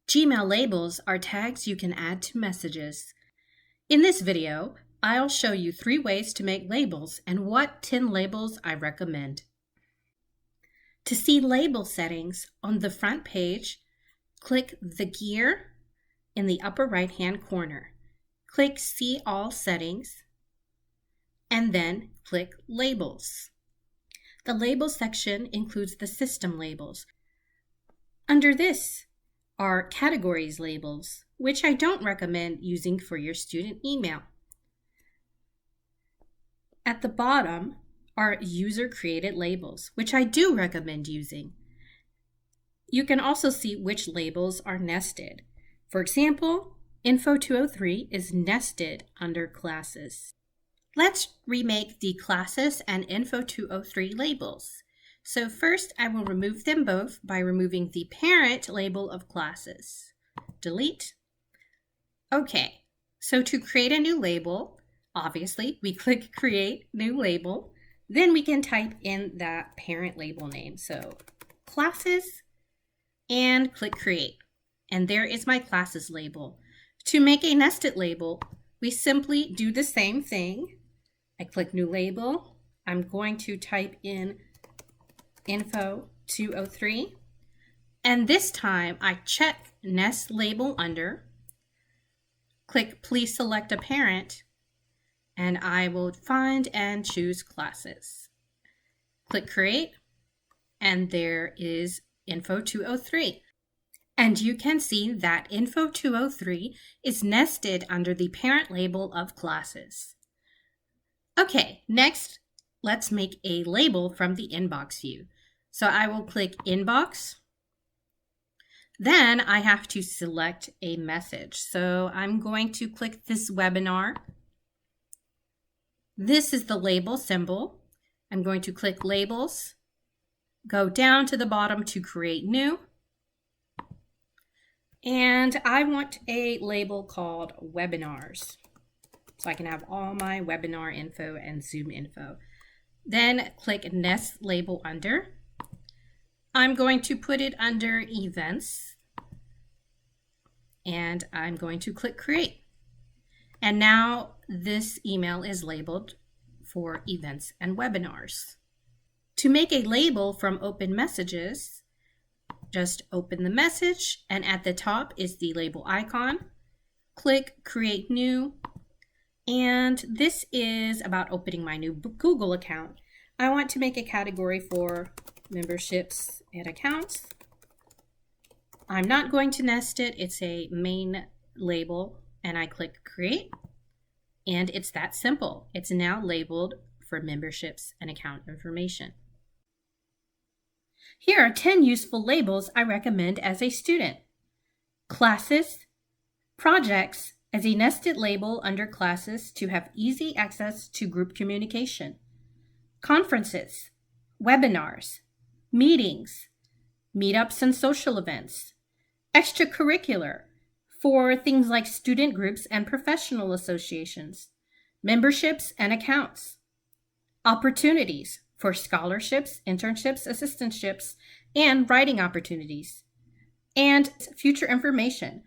Gmail labels are tags you can add to messages. In this video, I'll show you 3 ways to make labels and what 10 labels I recommend. To see label settings on the front page, click the gear in the upper right-hand corner. Click See All Settings, and then click Labels. The Labels section includes the system labels. Under this are categories labels, which I don't recommend using for your student email. At the bottom are user-created labels, which I do recommend using. You can also see which labels are nested. For example, Info 203 is nested under Classes. Let's remake the Classes and Info 203 labels. So first, I will remove them both by removing the parent label of Classes. Delete. Okay, so to create a new label, obviously, we click Create New Label. Then we can type in that parent label name. So Classes, and click Create. And there is my Classes label. To make a nested label, we simply do the same thing. I click New Label. I'm going to type in Info 203. And this time I check Nest Label Under. Click Please Select a Parent. And I will find and choose Classes. Click Create. And there is Info 203. And you can see that Info 203 is nested under the parent label of Classes. Okay, next, let's make a label from the inbox view. So I will click Inbox. Then I have to select a message. So I'm going to click this webinar. This is the label symbol. I'm going to click Labels, go down to the bottom to create new. And I want a label called Webinars, so I can have all my webinar info and Zoom info. Then click Nest Label Under. I'm going to put it under Events, and I'm going to click Create. And now this email is labeled for Events and Webinars. To make a label from open messages, just open the message, and at the top is the label icon. Click Create New, and this is about opening my new Google account. I want to make a category for memberships and accounts. I'm not going to nest it. It's a main label, and I click Create, and it's that simple. It's now labeled for memberships and account information. Here are 10 useful labels I recommend as a student. Classes, Projects as a nested label under Classes to have easy access to group communication. Conferences, Webinars, Meetings, Meetups and social events. Extracurricular for things like student groups and professional associations. Memberships and accounts. Opportunities for scholarships, internships, assistantships, and writing opportunities. And future information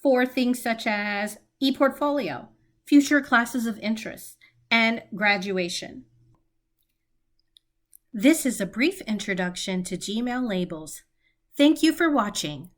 for things such as e-portfolio, future classes of interest, and graduation. This is a brief introduction to Gmail labels. Thank you for watching.